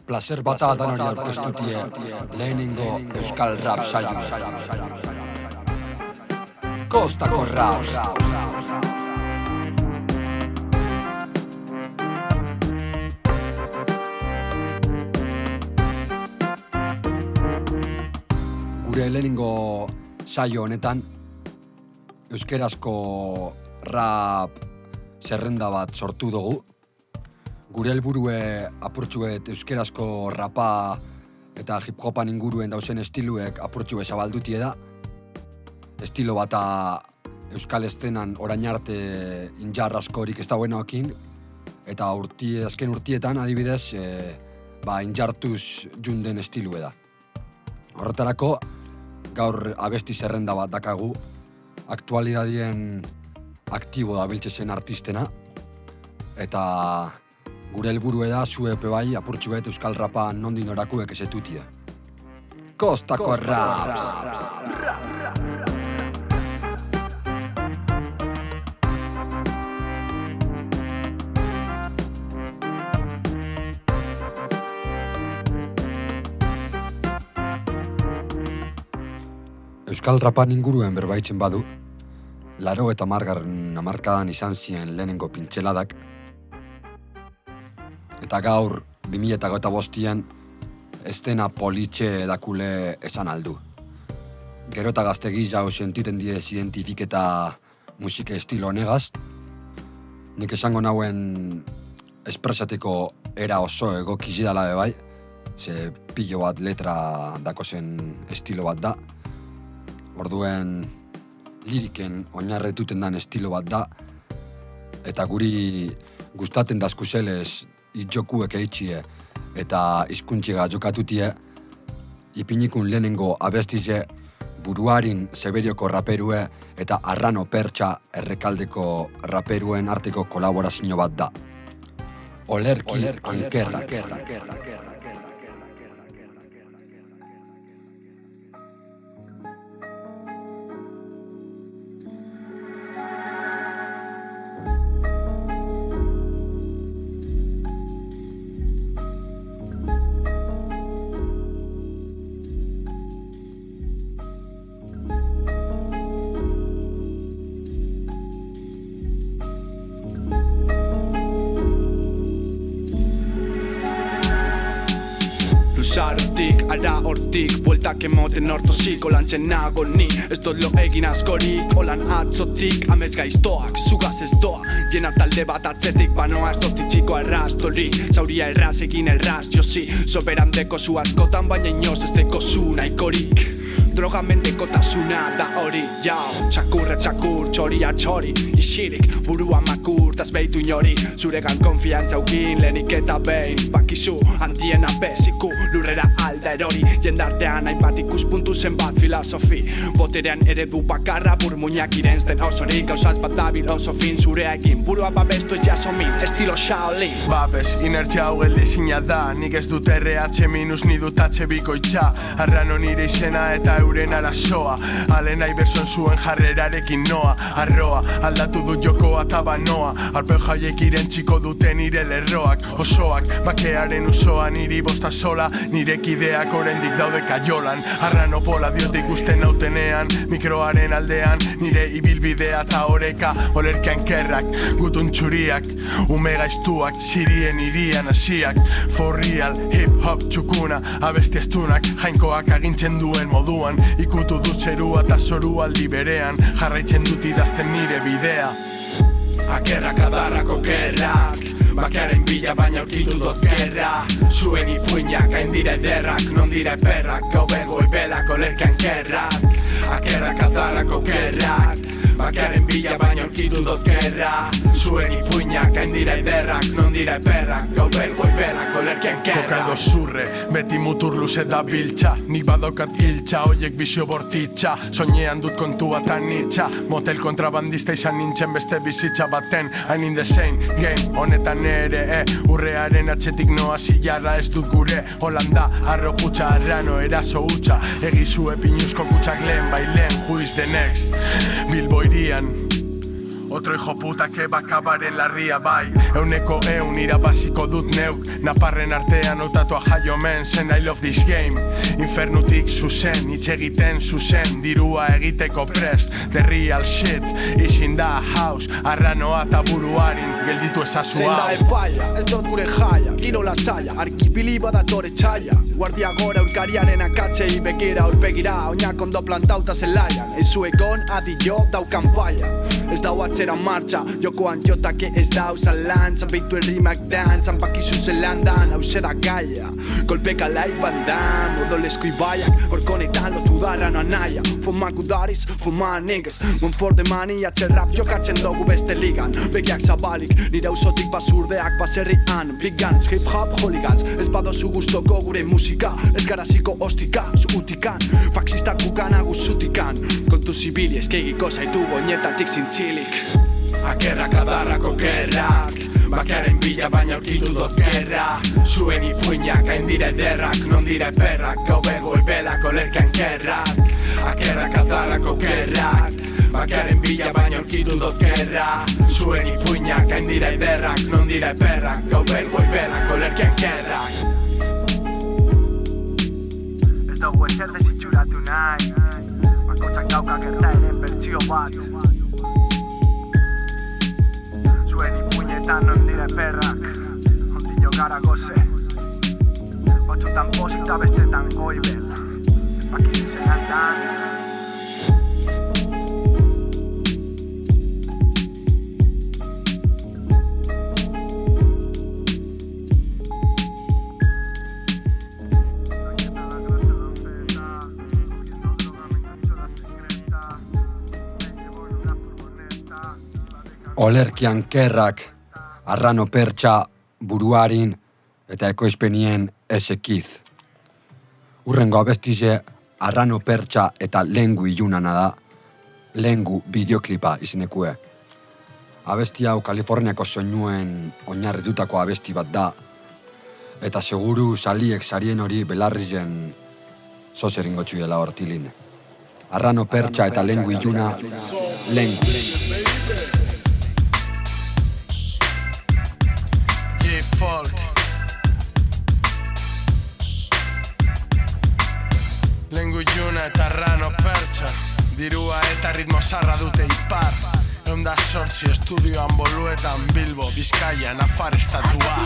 Placer bata danari aurkeztutie lehenengo euskal rap saioa. Kostako Raps. Gure lehenengo saio honetan euskerazko rap zerrenda bat sortu dugu. Gure helburue apurtxuet euskerazko rapa eta hip-hopan inguruen dauzen estiluek apurtxue zabaldutie da. Estilo bata euskal estenan orain arte injar askorik ez dagoenaokin, eta azken urtietan adibidez injartuz junden estilue da. Horretarako gaur abesti zerrenda bat dakagu, aktualidadien aktibo da biltzezen artistena, eta gure helburue da zuepe bai apurtxuet euskal rapa nondin orakuek esetutie. Kostako Raps! Euskal rapan inguruen berbaitzen badu, 80. hamarkadan izan ziren lehenengo pintxeladak, eta gaur 2025an estena politxe dakule esan aldu. Gero eta gaztegi jau sentiten diez identifiketa musika estilo honegaz, nik esango nauen espresateko era oso egokizidala bai, ze pilo bat letra dakozen estilo bat da. Orduen liriken oinarretuten dan estilo bat da, eta guri gustaten dazkuzelez itjokuek eitxie eta izkuntxiga jokatutie, ipinikun lehenengo abestize buruarin Zeberioko raperue eta Arrano Pertsa Errekaldeko raperuen arteko kolaborazio bat da. Olerki Ankerrak. Luzarotik, ara hortik, bueltak emoten ortoziko lantzen nago ni. Ez dut lo egin askorik, holan atzotik, amez gaiztoak, zugaz ez doa. Jena talde bat atzetik, banoa ez dut itxiko arrastorik. Zauria erraz egin erraz, josi, soberan deko zu askotan, baina inoz ez deko zu nahikorik. Droga mendekotasuna da hori, jau, txakurra txakur, txoria txori, isirik, burua makur, taz behitu inori, zuregan konfiantza ukin, lehenik eta behin, bakizu, handien abeziku, lurrera alda erori, jendartean hainbat ikuspuntu zenbat filosofi, boterean eredu bakarra, burmuinak irenzten osorik, gauzaz bat dabil oso fin, zurea egin, burua babestu ez jasomin, estilo Shaolin. Babes, inertzia hau geldezina da, nik ez dut RH minus ni dut H bikoitza, Arrano nire izena eta euren arazoa, alena iberson zuen jarrerarekin noa, arroa, aldatu dut jokoa eta banoa, arpeo jaiek irentziko duten nire lerroak, osoak, bakearen usoa niri bosta sola, nire kideak oraindik daude kaiolan, Arrano pola diot ikusten nautenean, mikroaren aldean, nire ibilbidea eta oreka, olerki Ankerrak, gutun txuriak, ume gaiztuak, sirien irian hasiak, for real, hip-hop txukuna, abesti astunak, jainkoak agintzen duen moduan, ikutu dut zerua eta zoru aldi berean, jarraitzen dut idazten nire bidea. Akerrak adarrako gerrak, bakearen bila baina aurkitu dut gerra. Zuen ipuinak hain dire ederrak, non dire perrak, gau bego ibelak olerki Ankerrak. Akerrak adarrako gerrak, bakearen bila baina aurkitu dut gerra. Zuen ipuinak hain dire ederrak, non dire perrak, gau bego ibelak olerki Ankerrak. Koka edo zurre, beti mutur luze da biltza, nik badokat giltza, oiek bizio bortitza, soinean dut kontua eta nitza, motel kontrabandista izan nintzen beste bizitza baten, I'm in the same game, honetan ere, urrearen atzetik noa zilarra ez dut gure, Holanda, arroputza, Arrano, eraso hutsa, egizue pinuzko kutsak lehen, bai lehen, who is the next, Bilbo irian, Otro hijo puta que va a acabar en la ría, bai. Euneko irabaziko dut neuk. Naparren artean otatua jaio mensen, I love this game. Infernutik zuzen, hitz egiten zuzen. Dirua egiteko prest, the real shit. Izin da house, arranoa eta buruarin. Gelditu ezazu hau. Zenda epaia, ez dut gure jaia. Giro lasaia, arkipili badatore txaia. Guardia gora urkariaren akatzei begira aurpegira. Oinak ondo plantauta zelaian. Eizu egon adi jo daukan paia. Ez dau atzera martxa, jokoan jotake ez dau zalan. Zanbeitu errimak dan, zanpakizu zelandan. Hauze da gaia, kolpeka laik bandan. Odolesko ibaiak, gorkonetan lotu darra no anaia. Fomak udariz, fomak negez. Monfort de mani, atxerrap jokatzen dugu beste ligan. Begiak zabalik, nire usotik basurdeak baserrian. Big guns, hip hop, hooligans. Ez badozu gustoko gure musika. Ez garaziko ostika, zu utikan. Faxistak bukana guzutikan. Kontu zibili eskegiko zaitu goñetatik zintzilik. Akerrak adarrako gerrak, bakearen bila baina aurkitu dut gerra. Zuen ipuinak hain dire ederrak, non dire perrak, gau bego ebelako lerkean kerrak. Akerrak adarrako gerrak, bakearen bila baina aurkitu dut gerra. Zuen ipuinak hain dire ederrak, non dire perrak, gau bego ebelako lerkean kerrak. Ez dugu ezer desitxuratu nahi, bakotxak dauka gertaeren bertsio bat. Zuen ipuinetan non dire perrak, ondillo gara goze. Batzutan posita bestetan goibel, bakizu zelantan. Olerkian kerrak, arrano pertsa, buruarin eta ekoizpenien esekiz. Urrengo abestize, arrano pertsa eta lengu ilunana da, lengu bideoklipa izenekue. Abesti hau Kaliforniako soinuen oinarritutako abesti bat da, eta seguru saliek sarien hori belarrizen zozeringo txuela hortilin. Arrano pertsa eta lengu iluna, lengu. Folk Lengu iluna eta arrano pertsa. Dirua eta ritmo zarra dute ipar. Eunda sortzi estudioan boluetan Bilbo, Bizkaia, Nafar estatua.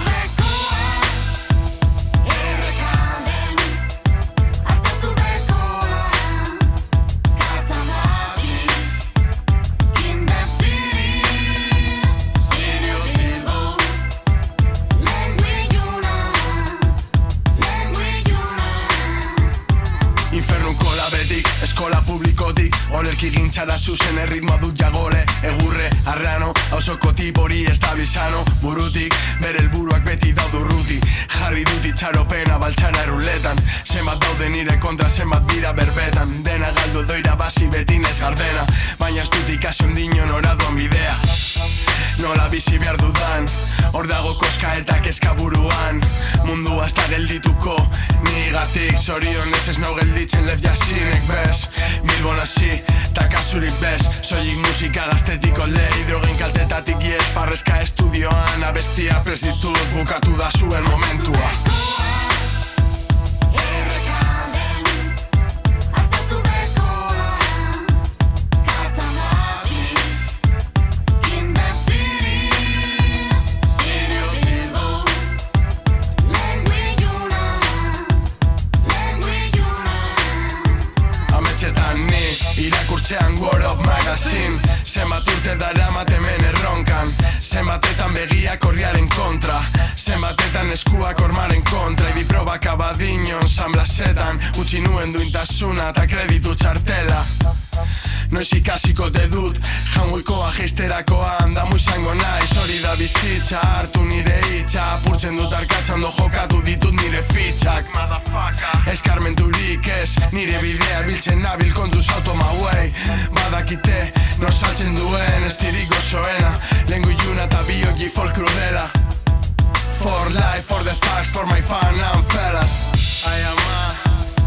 Eskola publikotik, olerki gintxara zuzen erritmoa dut jagole. Egurre, arrano, hausoko tipori ez da bizano. Burutik, bere helburuak beti daudurruti. Jarri dut itxaropena baltxara erruletan. Zenbat daude nire kontra, zenbat dira berbetan. Dena galdu doira basi beti nez gardena. Baina ez dut ikasi ondino nora doan bidea. Nola bizi behar dudan, hor dago koska eta kezka buruan. Mundua ez da geldituko, nigatik zorionez ez nau gelditzen lef jasinek bez. Bilbon hasi, ta kasurik bez. Soilik musika gaztetiko lei, drogen kaltetatik iez. Farrezka estudioan, abestia prestitut, bukatu da zuen momentua. Irakurtzean World of Magazine. Zenbat urte daramat hemen erronkan. Zenbatetan begiak horriaren kontra. Zenbatetan eskuak hormaren kontra. Ibi probak abadinon San Blasetan. Utsi nuen duintasuna eta kreditu txartela. Noiz ikasiko te dut, jangoikoa geisterakoan. Damu izango naiz, hori da bizitza. Hartu nire hitza, apurtzen dut arkatza. Ondo jokatu ditut nire fitxak. Eskarmenturik ez, nire bidea biltzen nabil kontuz automauei. Badakite, nosaltzen duen, ez dirik gozoena. Lengu iluna eta biogi folk krudela. For life, for the facts, for my fan and fellas. Ai ama,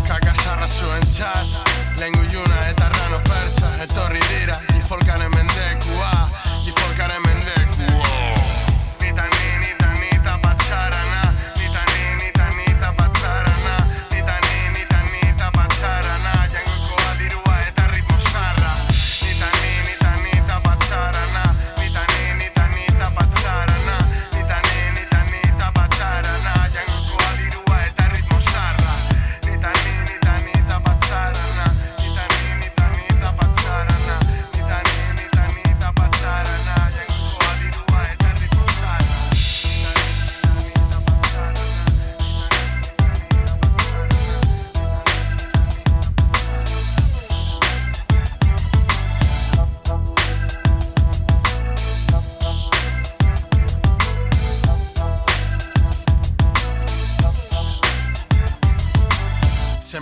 kakasarra zuen txat. Lengu iluna eta arrano pertsa. Etorri dira, gifolkaren mendekua.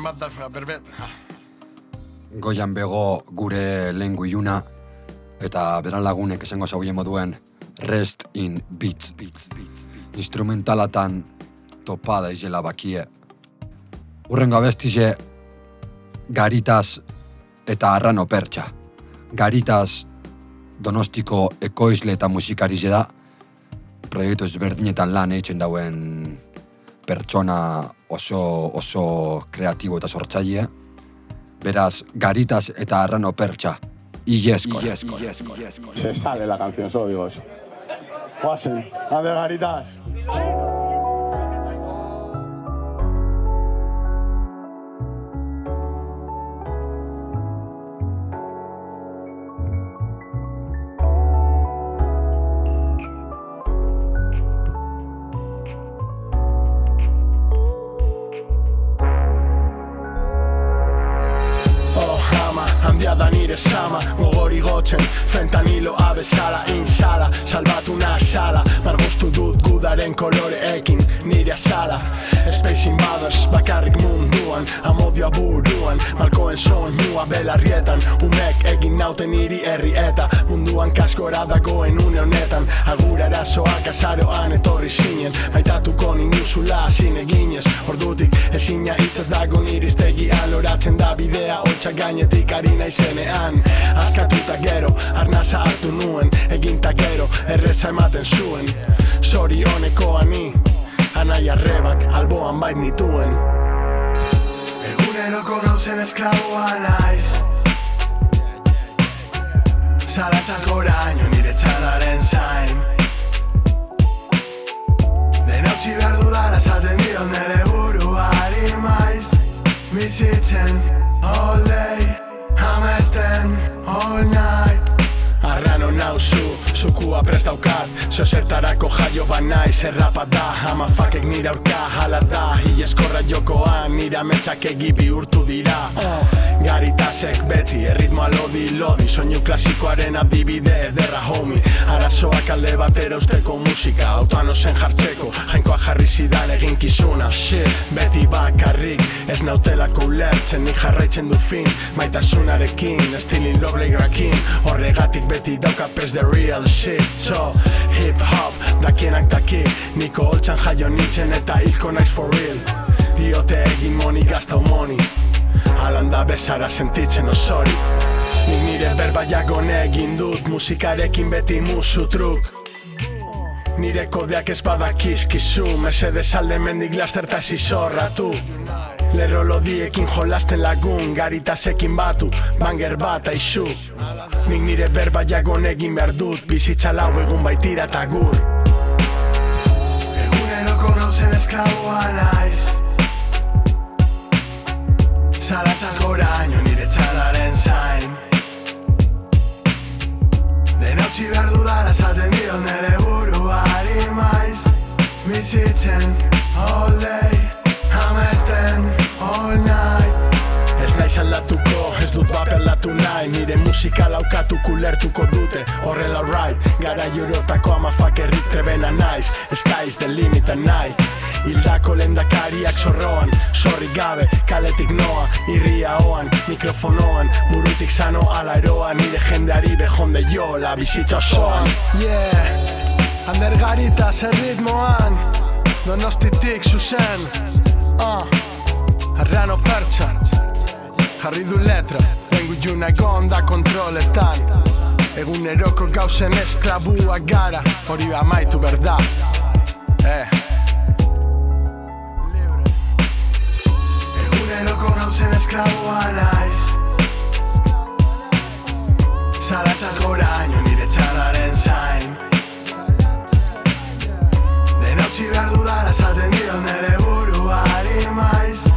bat da, berbet. Goian bego gure lengu iluna, eta beran lagunek esango zauien moduen Rest in Beats. Instrumentalatan topada izela bakie. Urrengo abestize Garitaz eta Arrano Pertsa. Garitaz Donostiko ekoizle eta musikarize da. Proiektu ezberdinetan lan egiten dauen pertsona oso kreatibo eta sortzaile. Beraz, Garitaz eta Arrano Pertsa. Illeskor. Se sale la canción, solo digo eso. Pasen, a ver, Garitaz. Da nire sama, gogori gotzen, fentanilo abezala, insala, salbatu nasala, margoztu dut gudaren koloreekin, nire azala. Space Invaders, bakarrik munduan, amodioa buruan, malkoen soinua belarrietan, umek egin nauten niri herri eta munduan kaskora dagoen une honetan, agura erasoak azaroan etorri zinen, baitatuko ninduzula zine ginez, ordutik ezina hitzaz dago niriztegian, loratzen da bidea, holtsa gainetik harina izenean, askatuta gero, arnaza hartu nuen, eginta gero, erreza ematen zuen, zorionekoa ni, anai arrebak alboan bait nituen. Eguneroko gauzen esklaboa naiz, zalantzaz goraino nire txalaren zain, denotzi behar dudara zaten dio nere buruari maiz, bizitzen all day, amesten all night. Arrano nauzu, zukua prest daukat, zozertarako jaio banaiz, errapa da, amafakek nire aurka hala da, ieskorra jokoan, nire ametsak egi bihurtu dira. Garitazek beti, erritmoa lodi, soinu klasikoaren adibide ederra homie, arazoak alde batera usteko musika, autoan ozen jartzeko, jainkoa jarri zidan eginkizuna, beti bakarrik, ez nautelako ulertzen, nik jarraitzen du fin, maitasunarekin, estilin loblegrakin, horregatik beti daukat prest the real shit. So, hip-hop, dakienak daki, niko holtzan jaio nintzen eta hilko naiz for real. Diote egin moni gaztau moni, alanda bezara sentitzen osorik. Nik nire berbaiagon egin dut, musikarekin beti musu truk. Nire kodeak ez badakizkizu, mesedez alde mendik lasterta ez izorratu. Lerro lodiekin jolasten lagun, Garitazekin batu, banger bat aizu. Nik nire berbaiagon egin behar dut, bizitza lau egun baitira eta gur. Eguneroko gauzen esklaboa naiz, zalantzaz goraino nire txalaren zain, denotzi behar dudara zaten dio nere buruari maiz, bizitzen all day, amesten all night. Ez naiz aldatuko, ez dut bape aldatu nahi, nire musika laukatuko ulertuko dute, horrela alright, gara jorotako amafakerrik trebena naiz, eskaiz the limit nahi. Hildako lendakariak zorroan, zorri gabe, kaletik noa, irria oan, mikrofonoan, burutik sano ala eroa, nire jendeari behonde jo, la bizitza osoan. Yeah, Ander Garitaz erritmoan, Donostitik zuzen, Arrano Pertsa, jarri du letra, lengu juna egon da kontroletan, eguneroko gauzen esklabuak gara, hori amaitu berda. Eguneroko gauzen esklabua naiz, zalantzaz goraino nire txalaren zain, denotzi behar dudara zaten dio nere buruari maiz,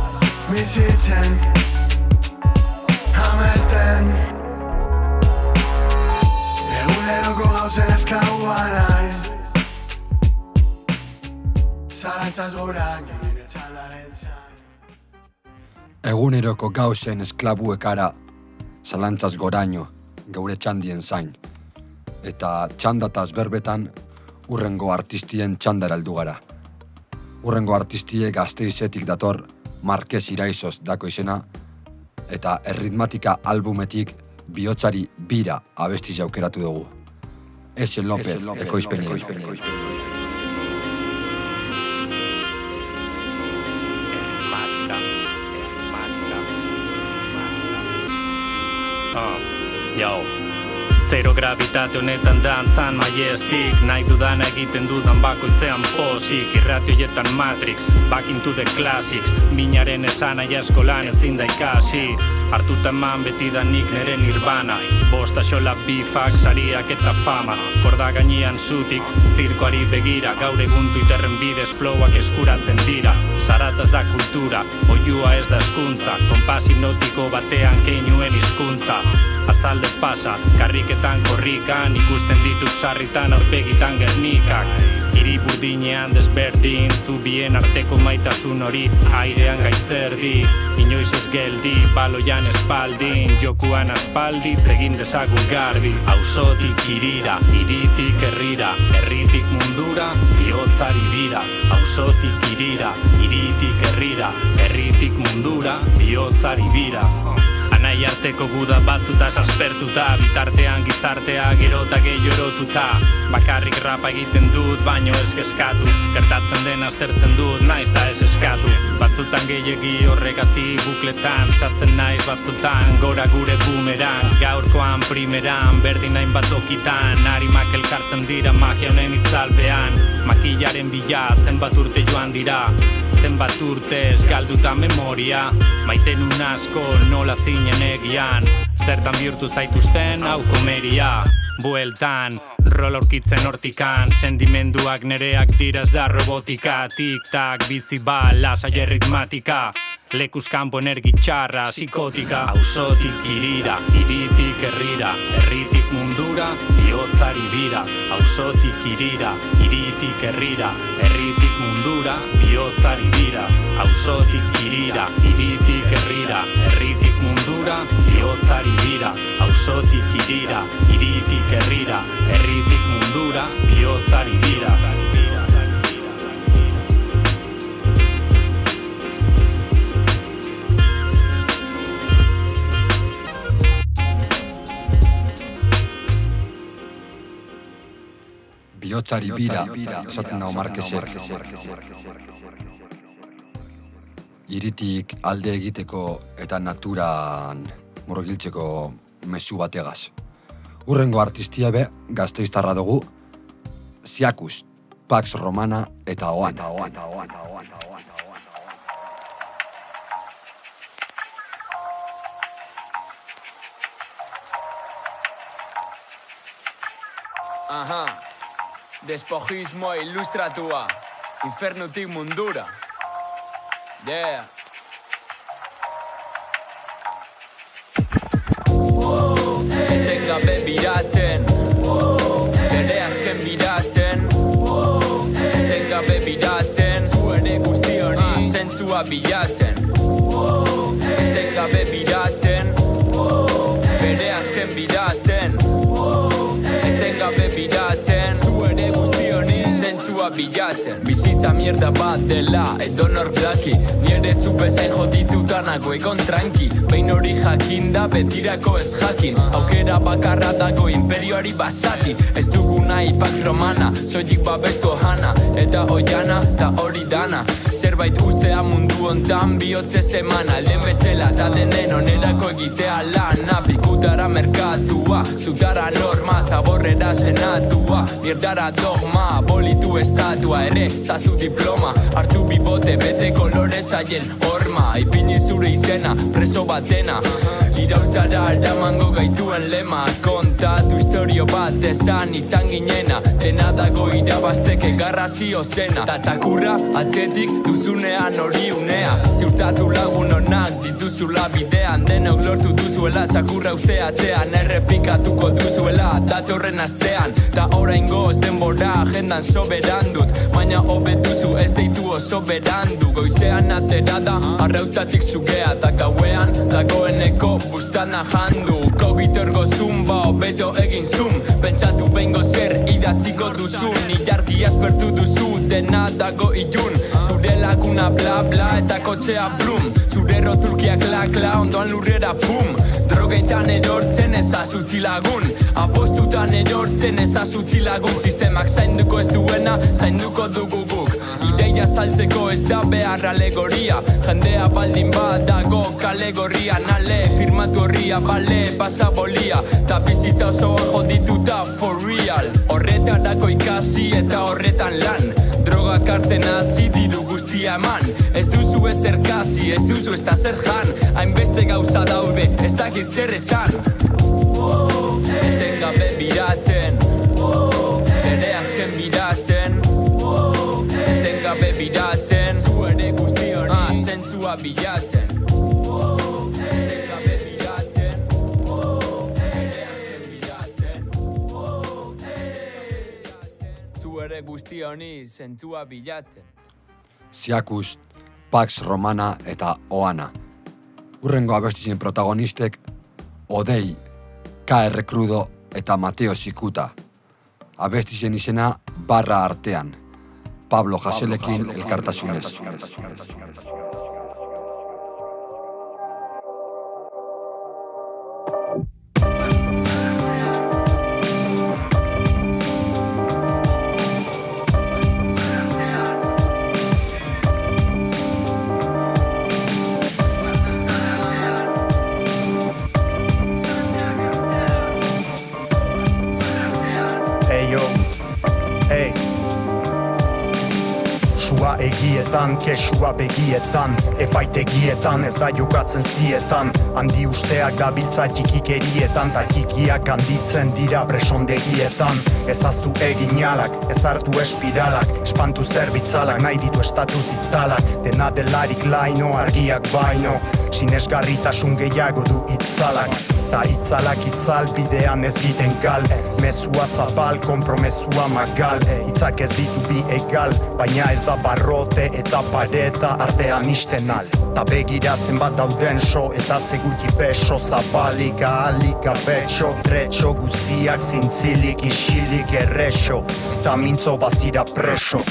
bizitzen amesten. Eguneroko gauzen esklabua naiz, zalantzaz goraino nire txalaren zain. Eguneroko gauzen esklabuekara, zalantzaz goraino, geure txandien zain. Eta txandataz berbetan, urrengo artistien txandara heldu gara. Urrengo artistie Gasteizetik dator, Marquez Iraizoz dako izena, eta erritmatika albumetik Bihotzari bira abestiz aukeratu dugu. Ese López ekoizpenien. Yo. Zero gravitate honetan dantzan majestic, nahi dudan egiten dudan bakoitzean posik, irratioietan Matrix, back into the classics, minaren esan aia eskolan ezin da ikasi, hartuta eman beti da nik nere nirvana, bosta xola bifak, sariak eta fama, korda gainean zutik, zirkoari begira, gaur egun Twitterren bidez flowak eskuratzen dira, zarataz da kultura, oiua ez da eskuntza, konpas hipnotiko batean keinuen hizkuntza. Atzalde pasa, karriketan korrikan, ikusten ditut sarritan aurpegitan Gernikak. Hiri burdinean desberdin, zubien arteko maitasun hori airean gaitzerdi. Inoiz ez geldi, baloian espaldin, jokuan aspalditz egin dezagun garbi. Auzotik hirira, hiritik herrira, herritik mundura, bihotzari bira. Auzotik hirira, hiritik herrira, herritik mundura, bihotzari bira. Anai arteko guda batzutaz aspertuta, bitartean gizartea gero eta gehiago erotuta. Bakarrik rapa egiten dut, baino ez kezkatu, gertatzen den aztertzen dut, naiz da ez eskatu. Batzutan gehiegi horregatik bukletan, sartzen naiz batzutan, gora gure boomerang. Gaurkoan primeran, berdin hain bat okitan, harimak elkartzen dira magia honen itzalpean. Makillaren bila, zenbat urte joan dira, zenbat urtez galduta memoria. Maiten asko nola zinen egian, zertan bihurtu zaituzten hau komeria. Bueltan, rol aurkitzen hortikan, sentimenduak nereak diraz da robotika. Tik-tak, bizi lasai erritmatika, lekuz kanpo energi txarra, psikotika. Auzotik hirira, hiritik herrira, herritik mundura, bihotzari bira. Auzotik hirira, hiritik herrira, herritik mundura, bihotzari bira. Auzotik hirira, hiritik herrira, herritik mundura, bihotzari bira. Auzotik hirira, hiritik herrira, herritik mundura, bihotzari bira. Bihotzari bira, esaten dago Marquezek. Hiritik alde egiteko eta naturan murgiltzeko mezu bategaz. Urrengo artistia be, Gasteiztarra dugu, Ziakus, Pax Romana eta Oana. Aha, despojismo ilustratua, infernutik mundura. Yeah. Etengabe biratzen, bere azken birazen. Etengabe biratzen, zuere guzti hori zentzua bilatzen. Etengabe biratzen, bere azken birazen. Etengabe biratzen, zuere guzti hori zentzua bilatzen. Bizitza mierda bat dela, edonor daki, nire zu bezain joditutanago egon tranqui. Behin hori jakinda, betirako ez jakin, aukera bakarra dago imperioari basati. Ez dugu nahi Pax Romana, soilik babestu Ohana, eta Oiana, ta hori dana. Zerbait ustea mundu ontan bihotze semana, lehen bezala ta denen onerako egitea lana. Pikutara merkatua, zutara norma, zaborrera senatua, mierdara dogma, bolitu estatua ere, zazu diploma, hartu bibote bete kolore zaien horma, ipini zure izena, preso batena, iraultzara eramango gaituen lema, kontatu historio bat esan izan ginena, dena dago irabazteke garrazio zena, ta txakurra atzetik duzunean hori unea, ziurtatu lagun onak dituzula bidean, denok lortu duzuela txakurra uste atzean, errepikatuko duzuela datorren astean, ta oraingoz denbora agendan soberan dut, baina hobe duzu ez deitu oso berandu, goizean atera da arrautzatik zugea, ta gauean dagoeneko bustana jandu Kogitorgo zumba, beto egin zoom Pentsatu behingo zer idatziko duzun Ilargi aspertu duzu, dena dago ilun Zure laguna bla bla eta kotxea blum Zure rotulkia kla ondoan lurrera pum Drogeitan erortzen ezazutzi lagun Apostutan erortzen ezazutzi lagun Sistemak zainduko ez duena, zainduko dugu guk Ideia saltzeko ez da behar alegoria Jendea baldin badago kalegorria Nale, firmatu horria, bale, pasabolia Ta bizitza osoa jodituta for real Horretarako ikasi eta horretan lan Drogak hartzen hasi diru guztia eman Ez duzu ezer kasi, ez duzu ez da zer jan Hainbeste gauza daude, ez dakit zer esan Etengabe biratzen Bere azken birazen Etengabe biratzen Zuere guzti hori zentzua bilatzen Etengabe biratzen Bere azken birazen Zuere guzti honi zentzua bilatzen Siakus, Pax Romana eta Oana. Urrengo abestien protagonistek Odei, KR Crudo eta Mateo Sikuta. Abestien izena Barra Artean. Pablo Jaselekin elkartasunez. Egietan, kesua begietan Epaitegietan ez da jokatzen zietan Handi usteak gabiltza txikikerietan Ta txikiak handitzen dira presondegietan Ez aztu egin alak, ez hartu espiralak Espantu zerbitzalak, nahi ditu estatu zitalak Dena delarik laino, argiak baino Sinesgarritasun gehiago du itzalak Ta itzalak itzal bidean ez giten gal Mezua zabal, kompromesua magal Itzak ez ditu bi egal Baina ez da barrote eta pareta artean isten al Ta begira zenbat dauden so eta seguki beso Zabalik ahalik abetxo Tretxo guziak zintzilik isilik errexo Ta mintzo bazira preso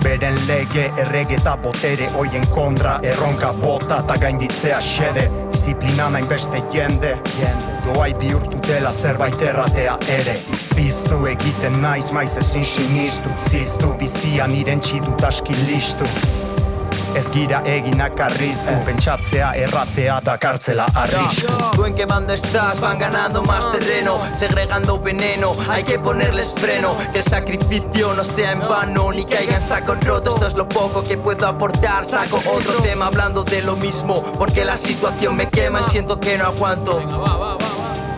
Beren lege, errege eta botere Oien kontra, erronka bota eta gainditzea xede Disiplina nain beste jende Doai bihurtu dela zerbait erratea ere Piztu egiten naiz maiz ezin sinistu Ziztu bizian irentxi dut aski listu Ez gira eginak arrizku Pentsatzea erratea da kartzela arrisku Tú en qué bando estás, van ganando más terreno Segregando veneno, hay que ponerles freno Que el sacrificio no sea en vano Ni caiga en saco roto, esto es lo poco que puedo aportar Saco otro tema hablando de lo mismo Porque la situación me quema y siento que no aguanto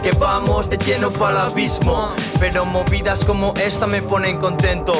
Que vamos de lleno para el abismo Pero movidas como esta me ponen contento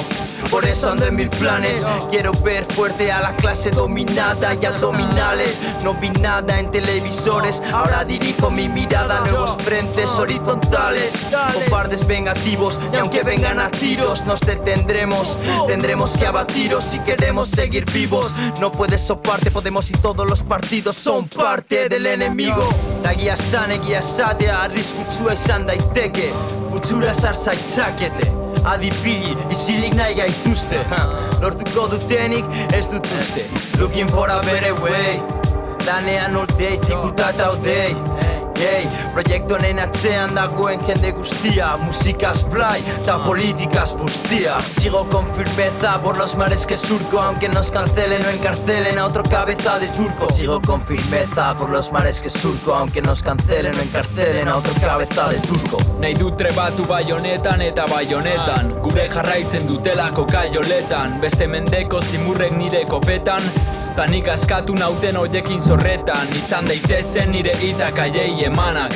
Por eso ando en mil planes Quiero ver fuerte a la clase dominada y abdominales No vi nada en televisores Ahora dirijo mi mirada a nuevos frentes horizontales Con fardes vengativos y aunque vengan a tiros Nos detendremos, tendremos que abatiros Si queremos seguir vivos No puedes soparte, podemos y todos los partidos Son parte del enemigo La guía sana, guía satea Arriskutsua izan daiteke Putzura zarza itzakete Adipili, isilik nahi gaituzte Lortuko dutenik ez dut uste Looking for a better way Lanean all day, zikuta eta odei Proiektu honen atzean dagoen jende guztia Musikaz blai, ta politikaz bustia Sigo con firmeza por los mares que surco Aunque nos cancelen o encarcelen a otro cabeza de turco Sigo con firmeza por los mares que surco Aunque nos cancelen o encarcelen a otro cabeza de turco Nahi dut trebatu baionetan eta baionetan Gure jarraitzen dutelako kaioletan Beste mendeko zimurrek nire kopetan Ta nik askatu nauten hoiekin zorretan Izan daitezen nire hitzak aiei emanak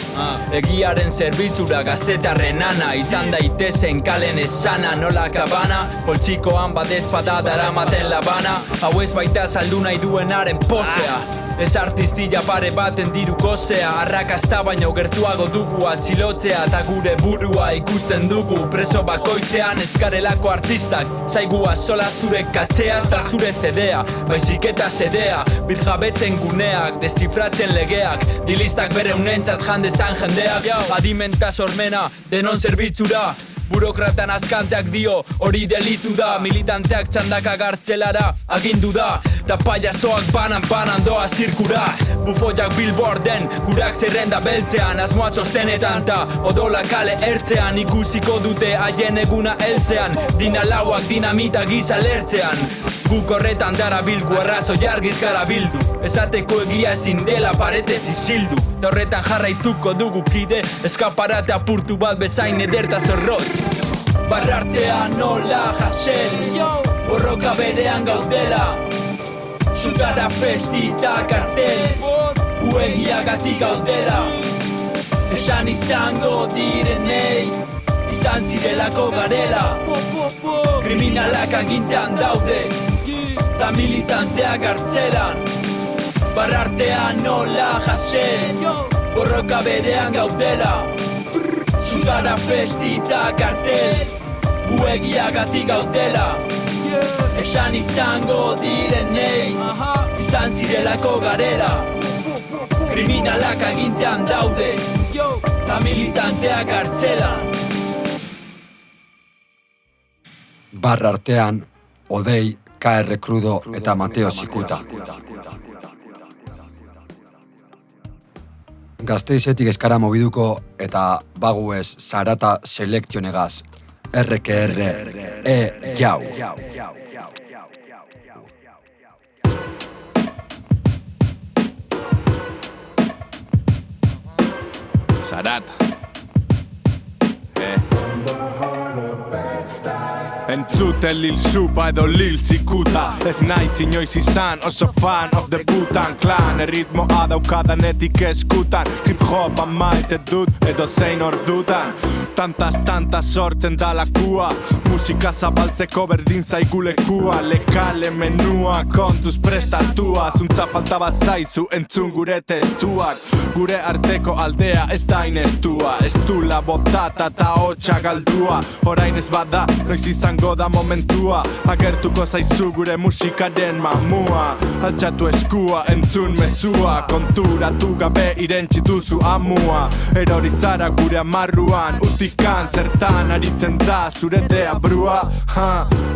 Egiaren zerbitzura gazetarren ana Izan daitezen kalen esana nola kabana Poltsikoan badezpada daramaten labana Hau ez baita saldu nahi duenaren posea Ez artistilla pare baten diru gozea, arrakasta baino gertuago dugu atxilotzea, eta gure burua ikusten dugu preso bakoitzean. Eskarelako artistak, zaigua sola zure katxea, ez da zure CD-a, baizik eta sedea, birjabetzen guneak, destifratzen legeak, dilistak bere unentzat jandezan jendeak. Adimenta sormena, denon zerbitzura, burokratan askanteak dio, hori delitu da. Militanteak txandaka gartzelara agindu da, ta payasoak banan doa zirkura. Bufoiak billboarden, gurak zerrenda beltzean, asmoa txostenetan ta odola kale ertzean. Ikusiko dute haien eguna heltzean, dinalauak dinamita giza lertzean. Guk horretan dara bilgu, arrazo jargiz gara bildu, esateko egia ezin dela paretez isildu. Ta horretan jarraituko dugu kide, eskaparate apurtu bat bezain ederta zorrotz. Barrartean nola jasel, borroka berean gaudela, zutara festita kartel, uegiagatik gaudela. Esan izango direnei, izan zirelako garela, kriminalak agintean daude, ta militanteak hartzelan. Barrartean nola jasel, borroka berean gaudela, zutara festita kartel, uegiagatik gaudela. Esan izango direnei, izan zirelako garela, kriminalak agintean daude, ta militanteak hartzelan. Barrartean, Odei, KR Crudo eta Mateo Sikuta. Gasteizetik eskara mobiduko eta baguez Sarata selekzionegaz. RKR, jau. Sarata. Entzute Lil Supa edo Lil Sikuta, ez naiz inoiz izan oso fan of the Butan Clan. Erritmoa daukadanetik eskutan, hip-hopa maite dut edo zein ordutan. Tantas sortzen da lakua, musika zabaltzeko berdin zaigu lekua. Lekale menua, kontuz prestatua, zuntza falta bazaizu entzun gure testuak. Gure arteko aldea ez da inestua, ez dula botata eta hotxa galdua. Orain ez bada, noiz izango da momentua, agertuko zaizu gure musikaren mamua. Altxatu eskua, entzun mezua, konturatu gabe irentzi duzu amua. Erori zara gure amarruan, utikan zertan aritzen da zure deabrua.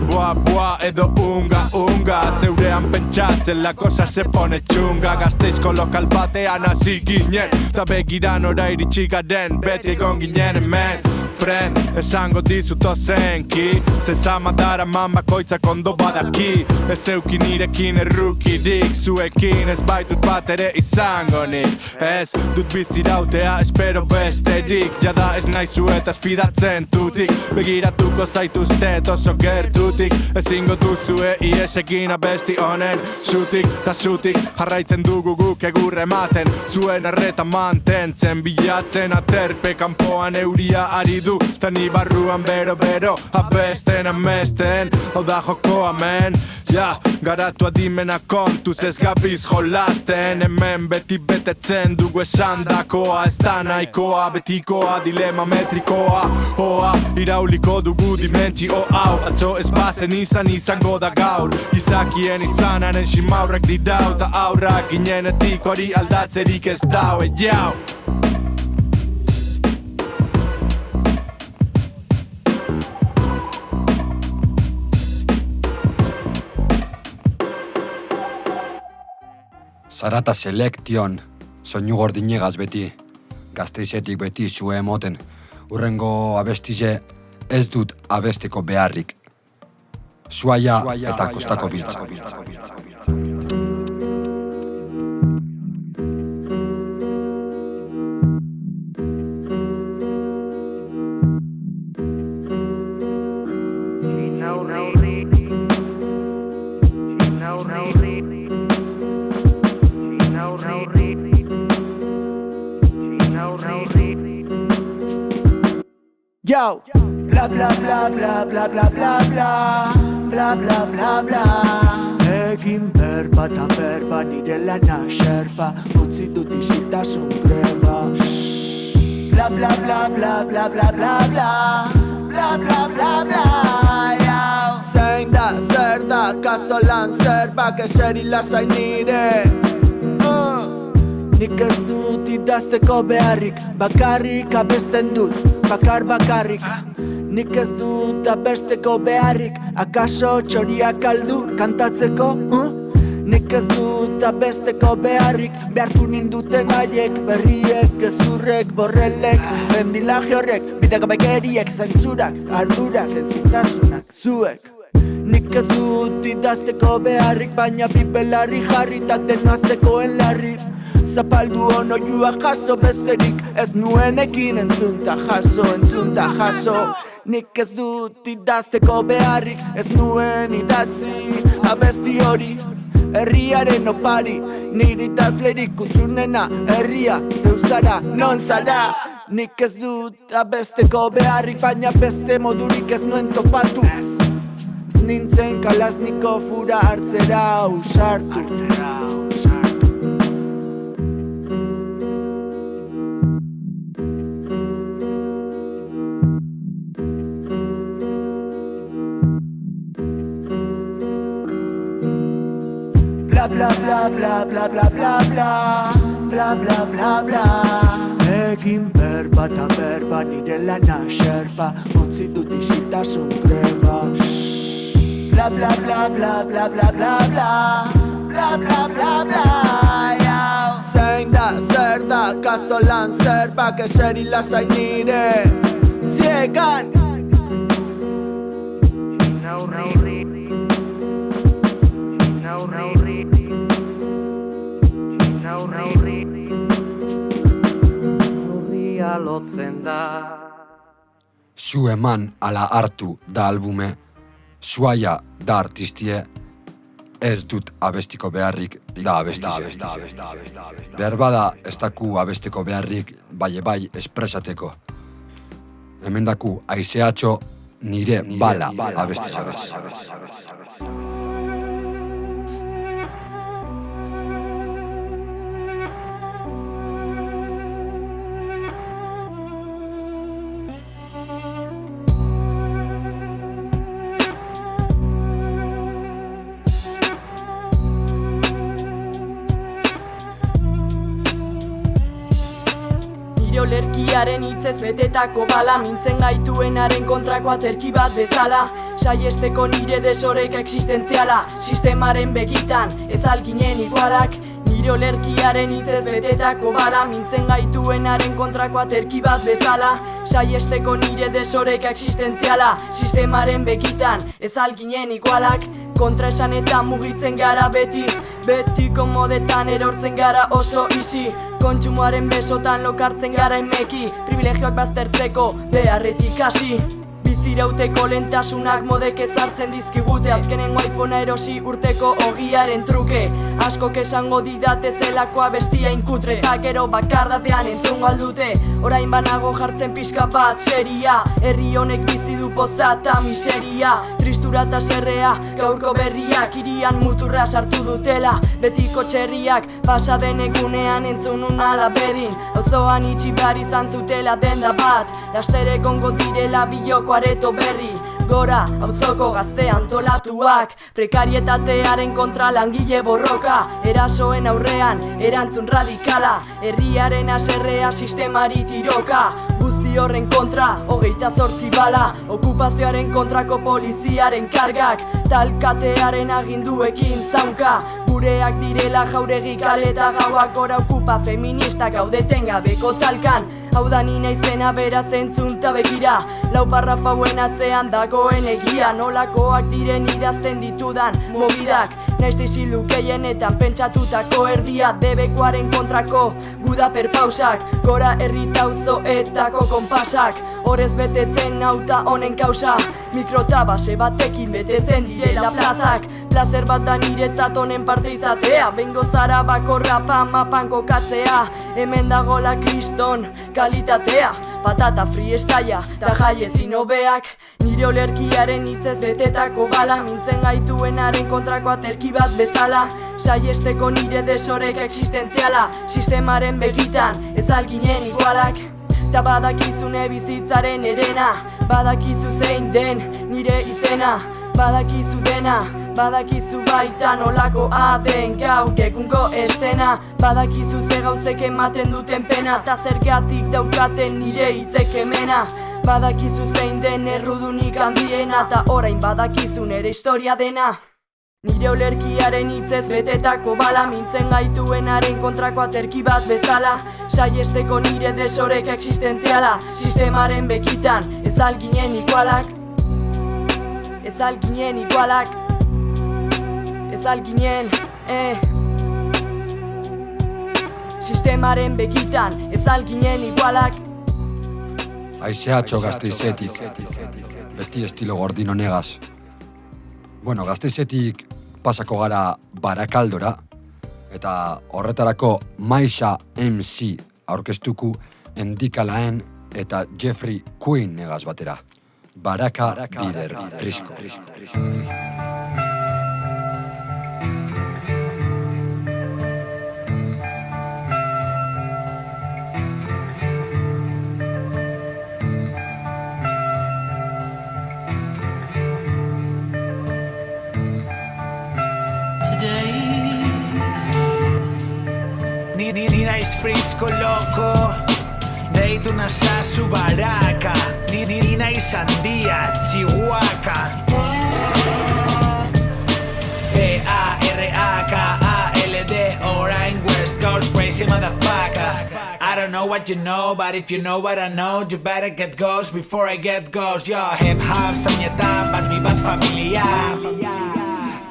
Boa edo unga, zeurean pentsatzen la cosa se pone txunga. Gasteizko lokal batean hasi ginen, ta begiran ora iritsi garen, beti egon ginen hemen. Fren, esango dizut ozenki, zezama dara bakoitzak ondo badaki. Ez eukin nirekin errukirik, zuekin ez baitut bat ere izango nik. Ez dut bizirautea, espero besterik, jada ez naizu eta fidatzen tutik. Begiratuko zaituztet oso gertutik, ezingo duzue ies egin abesti honen zutik, ta zutik jarraitzen dugu guk egur ematen, zuen arreta mantentzen, bilatzen aterpe kanpoan euria ari du, ta ni barruan bero abesten amesten, hau da jokoa men. Ja, garatu adimena kontuz ez gabiz jolasten, hemen beti betetzen dugu esan dakoa, ez da nahikoa, betikoa, dilema metrikoa. Oa, irauliko dugu dimentsio hau, atzo ez bazen izango da gaur. Gizakien izanaren simaurrak didau, ta aurrak ginenetik hori aldatzerik ez dau, jau. Sarata selektion, soinu gordinegaz beti, Gasteizetik beti zue emoten, urrengo abestize ez dut abesteko beharrik. Suaia eta Kostako Biltza. Yo, bla bla bla bla bla bla bla bla bla bla bla bla. Egin berba eta berba nire lana xerpa, utzi dut isiltasun greba. Bla bla bla bla bla bla bla bla, bla bla bla bla, jau. Zein da, zer da, kazolan zerbak eseri lasai nire. Nik ez dut idazteko beharrik, bakarrik abesten dut, bakarrik. Nik ez dut abesteko beharrik, akaso txoriak aldu kantatzeko, Nik ez dut abesteko beharrik, behartu ninduten haiek, berriek, gezurrek, borrelek, bendilaje horrek, bidegabekeriek, zentzurak, ardurak, ezintasunak, zuek. Nik ez dut idazteko beharrik, baina bipelarri jarri eta denoazekoen larri. Zapaldu onoiua jaso besterik, ez nuenekin entzunta jaso. Nik ez dut idazteko beharrik, ez nuen idatzi abesti hori. Herriaren opari, nire idazlerik kutzunena, herria, zeuzara, non zara. Nik ez dut abesteko beharrik, baina beste modurik ez nuen topatu. Ez nintzen kalasniko fura hartzera ausartu. Bla bla bla bla bla bla bla, bla bla bla bla. Egin berba eta berba nire lana xerpa, utzi dut isiltasun greba. Bla bla bla bla bla bla bla bla, bla bla bla bla, jau. Zein da, zer da, kazolan zerbak eseri lasai nire. Ziegan! Lotzen da. Zu eman ala hartu da albume, Suaia da artistie, ez dut abestiko beharrik da abestize. Berbada ez daku abestiko beharrik bai espresateko. Hemen daku aizeatxo nire bala abestize. Olerkiaren hitzez betetako bala, mintzen gaituenaren kontrako aterki bat bezala. Saiesteko nire desoreka existentziala, sistemaren begitan ez alginen igualak. Nire olerkiaren hitzez betetako bala, mintzen gaituenaren kontrako aterki bat bezala. Saiesteko nire desoreka existentziala, sistemaren begitan ez alginen igualak. Kontra esan eta mugitzen gara beti komodetan erortzen gara oso isi. Kontsumoaren besotan lokartzen gara imeki, privilegioak baztertzeko beharretik hasi. Bizirauteko lentasunak modek ezartzen dizkigute, azkenengo iPhonea erosi urteko ogiaren truke. Askok esango didate zelakoa bestia inkutre, eta gero bakardadean entzungo aldute. Orain banago jartzen pixka bat seria, herri honek bizi du poza eta miseria. Tristura eta serrea, gaurko berriak, irian muturra sartu dutela. Betiko txerriak, pasa den egunean entzunun ala bedin. Auzoan itxi behar izan zutela denda bat, lasterek ongo direla biloko areto berri. Gora, auzoko gazte antolatuak, prekarietatearen kontra langile borroka. Erasoen aurrean, erantzun radikala, herriaren haserrea sistemari tiroka. Guzti horren kontra, 28 bala, okupazioaren kontrako poliziaren kargak, talkatearen aginduekin zaunka. Gureak direla jauregi kale eta gauak gora okupa feministak gaudeten gabeko talkan. Hau da nina izena beraz entzunta begira, lau parrafauen atzean dagoen egia. Nolakoak diren idazten ditudan mobidak, naizte isildu gehienetan pentsatutako erdia. Debekoaren kontrako gudaper pausak, gora herrita auzoetako konpasak. Horez betetzen nauta honen kausa, mikrota base batekin betetzen direla plazak. Plazer bat da niretzat honen parte izatea, bengo zara bakorra mapan kokatzea. Hemen dagola kriston kalitatea, patata freestyla ta jai ezin hobeak. Nire olerkiaren hitzez betetako bala, mintzen gaituenaren kontrako aterki bat bezala. Saiesteko nire desorek existentziala, sistemaren begitan ez alginen igualak. Ta badakizune bizitzaren erena, badakizu zein den nire izena. Badakizu dena, badakizu baita nolako aden gaur egungo estena. Badakizu ze gauzek ematen duten pena, ta zergatik daukaten nire hitzek hemena. Badakizu zein den errudunik handiena, ta orain badakizu nere historia dena. Nire olerkiaren hitzez betetako bala, mintzen gaituenaren kontrako aterki bat bezala. Saiesteko nire desorek existentziala, sistemaren bekitan ez alginen igualak. Ez alginen igualak. Ez alginen, sistemaren bekitan ez alginen igualak. Aizeatxo Gasteizetik, beti estilo Gordino negaz. Bueno, Gasteizetik pasako gara Barakaldora, eta horretarako Maisa MC aurkeztuku Endikalaen eta Jeffrey Queen negaz batera. Baraka bider Frisko. Ni naiz Frisko loko, deitu nazazu Baraka. Ni naiz handia, Chihuahua. B-A-R-A-K-A-L-D, orain West Coast, crazy motherfucker. I don't know what you know, but if you know what I know, you better get ghost before I get ghost. Yo, hip-hop, zainetan, bat mi bat familia.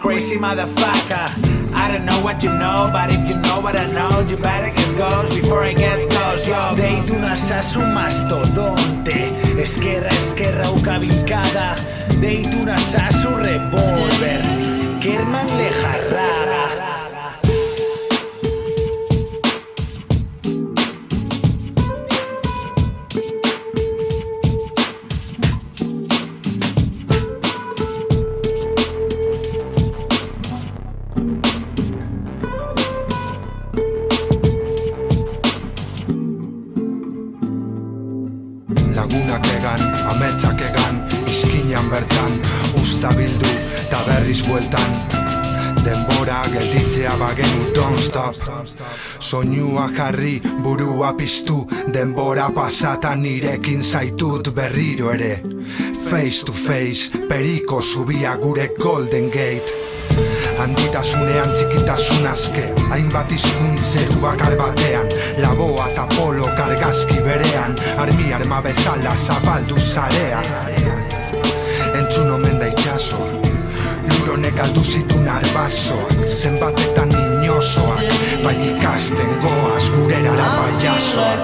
Crazy motherfucker. I don't know what you know, but if you know what I know, you better get ghost before I get ghost. Yo, deitu nazazu mastodonte, eskerra ukabilkada. Deitu nazazu revolver, Kerman Lejarraga. Bildu ta berriz bueltan, denbora gelditzea bagenu don't stop. Soinua jarri, burua piztu, denbora pasatan nirekin zaitut berriro ere. Face to face, periko zubia gure Golden Gate. Handitasunean txikitasun azke, hainbat izkuntzeru bakar batean. Laboa eta polo kargazki berean, arma bezala zabaldu zarea. Entzun omen da itxaso, luronek aldu zitun arbazoak, zenbatetan inozoak, bai ikasten goaz gurerara paiazoak.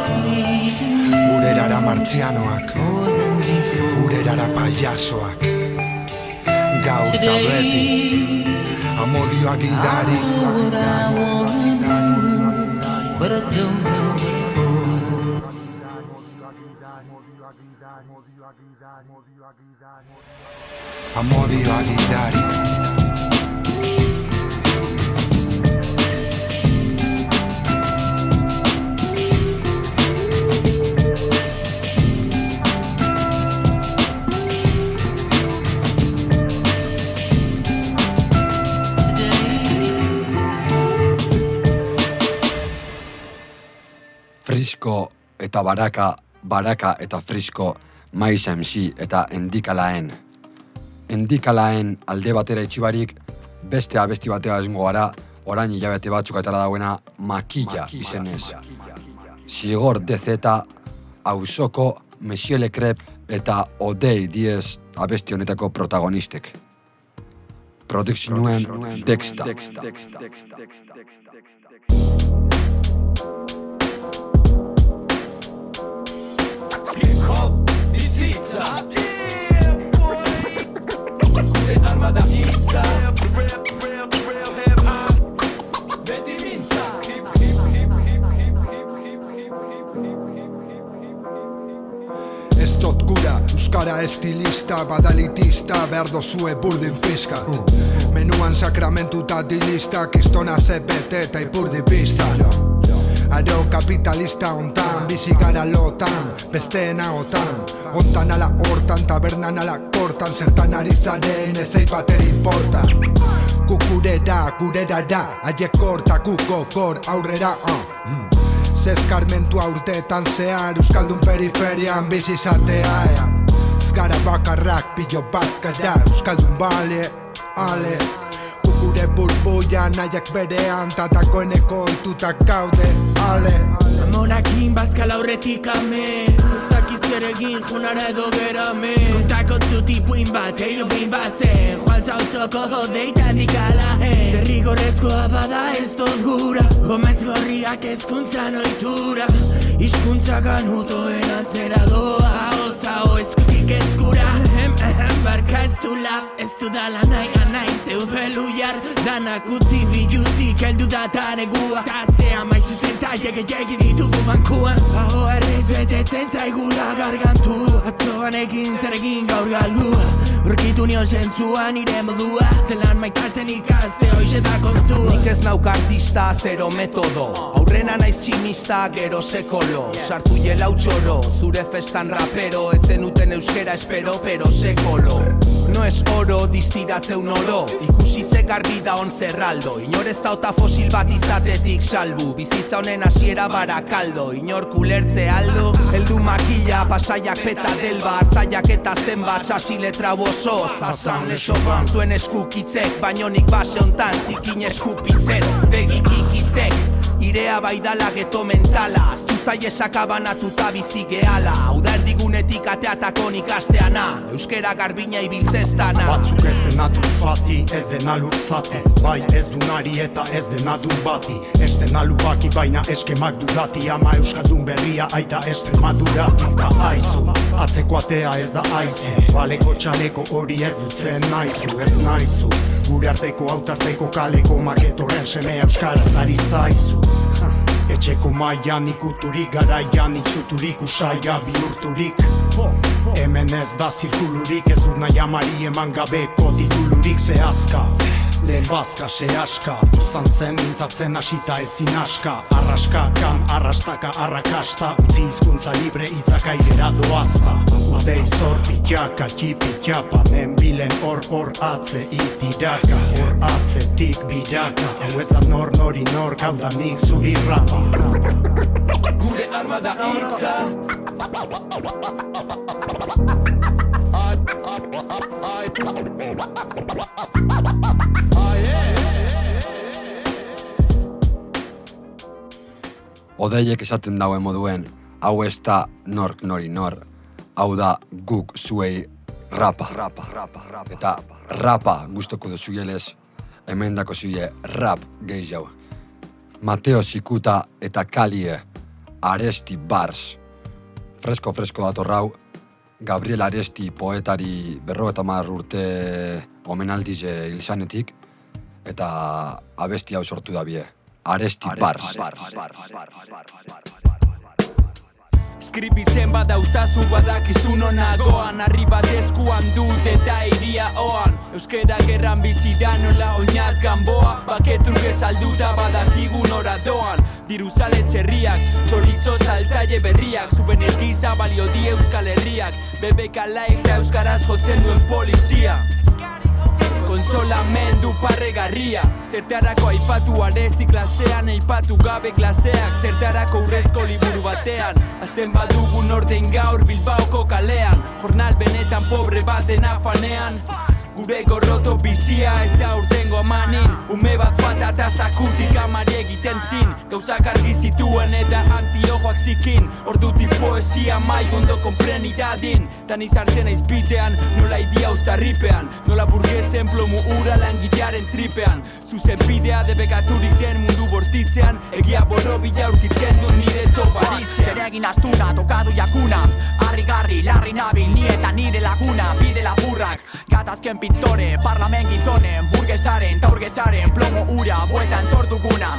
Gurerara martzianoak, gurerara paiazoak. Gau eta beti, amodioak gildari. Amodio agindari. Frisko eta Baraka, Baraka eta Frisko, Maisa MC eta Endikalaen. Endikalaen alde batera itxibarik, beste abesti batera ezingo gara, orain hilabete batzuk atara dauena Makilla izenez. Zigor DZ, Auzoko, Monsieur Le Crep eta Odei Diez abesti honetako protagonistek. Produkzionuen Dexta. Hip-hop, bizitza Armada hitza Beti mintza Gara estilista, badalitista, behar dozue burdin pizka Menuan sakramentu ta dilista, kristona ZBT eta ipurdi pista Aro kapitalista ontan, bizi gara lotan, besteena otan Ontan ala hortan, tabernan ala kortan, zertan ari zaren ezei bater importa Kukurera, gurera da, aiek korta, kuko kor, aurrera, Zeskarmentua urteetan zehar, euskaldun periferian bizi zatea Zgara bakarrak, pillo bat gara, euskaldun bale, ale Kukure burbuia nahiak berean, tatakoeneko itutak gaude, ale Amonakin bazkala horretik ame Ustakit zer egin junara edo gerame Kontako zutipuin bat, eio behin bazen Juan zauzoko jodeita dikala Derrigorrezkoa bada ez dut gura Gomez gorriak ezkuntzan oitura Hizkuntza ganutoen antzera doa Ozao eskutik eskura Barka ez dula, ez dudala nahi anai Zeudelu jar, danak utzi biluzik Eldu datan egua Tazea maizu zentzaiek egi ditugu bankuan Aho errez betetzen zaigula gargantu Atzoan egin zer egin gaur galdua Urkitu nion sentzua nire modua Zelan maitatzen ikaste hoxe da kontua Nik ez nauk artista, zero metodo Aurrena naiz tximista, gero sekolo Sartu jelau txoro, zure festan rapero Etzen uten euskera espero, pero sekolo No es oro, distiratzeun oro Ikusi ze garbi da on zerraldo Inor ez dauta fosil bat izatetik salbu Bizitza honen hasiera barakaldo Inor kulertze aldo Eldu makila, pasaiak peta delba Artzaiak eta zenbat, sasi letra boso Zazan lesoban, zuen eskukitzek Bainonik base hontan, zikin eskupitzek Begikikitzek Irea baidala geto mentala Zuzai esakabanatuta bizi gehala Hau da erdigunetik ateatakon ikasteana Euskera garbina ibiltzez dana Batzuk ez dena fati, ez dena lurzate Bai ez dunari eta ez dena dun bati Ez dena lupaki baina eskemak dudati Ama euskaldun berria aita Estremadurati Ta aizu, atzeko atea ez da aizu Baleko txaleko hori ez dutzen naizu Ez naizu, gure arteko autarteko kaleko Maketorren seme euskaraz ari zaizu Etxeko maian ikuturik, garaian itxuturik, usaia bihurturik Hemen ez da zirkulurik, ez dut nahi amari eman gabeko titulurik zehazka Lehen bazka, sehaska, izan zen mintzatzen hasita ezin aska Arraska, kan, arrastaka, arrakasta, utzi hizkuntza libre itzak airera doazta Udei zor pitaka, txipitxapa, nenbilen hor atze itiraka Hor atzetik biraka, hau ez da nori nor, hau da nik zuri rapa Gure arma da hitza Odeiek esaten dauen moduen, hau ez da nork nori nor, hau da guk zuei rapa. Eta rapa guztoko duzu jelez, hemen dako zuie rap gehiago. Mateo Sikuta eta Kalie, Aresti Bars. Fresko datorrau, Gabriel Aresti poetari 50 urte omenaldiz hilzanetik, eta abesti hau sortu da bie. Aresti Bars. Skribitzen badautazu badakizu nonagoan Arri bat eskuan dut eta iria oan Euskera gerran bizida nola oinaz ganboa Baketruk esalduta badakigu nora doan Diruzale txerriak, txorizo saltzaile berriak Zubenir giza balio di Euskal Herriak Bebeka laik da euskaraz jotzen duen polizia Konsolamendu parregarria Zertarako aipatu Aresti klasean Aipatu gabe klaseak Zertarako urrezko liburu batean Azten badugu norden gaur Bilbaoko kalean Jornal benetan pobre baten afanean Gure gorroto bizia ez da urtengo amanin Ume bat patata zakutik amari egiten zin Gauzak argi zituen eta antiojoak zikin Ordutik poesia mai ondo konpreni dadin Tan izartzen aizpitean, nola idia ustarripean Nola burgesen plomu ura langilearen tripean Zuzen bidea debekaturik den mundu bortz bustitzean egia borobila aurkitzen dut nire toparitzean. Zeregin astuna, tokadu jakuna, harri-garri, larri nabil, ni eta nire laguna, bide lapurrak, gatazken pintore, parlament gizonen, burgesaren, taurgesaren, plomo ura, bueltan zorduguna.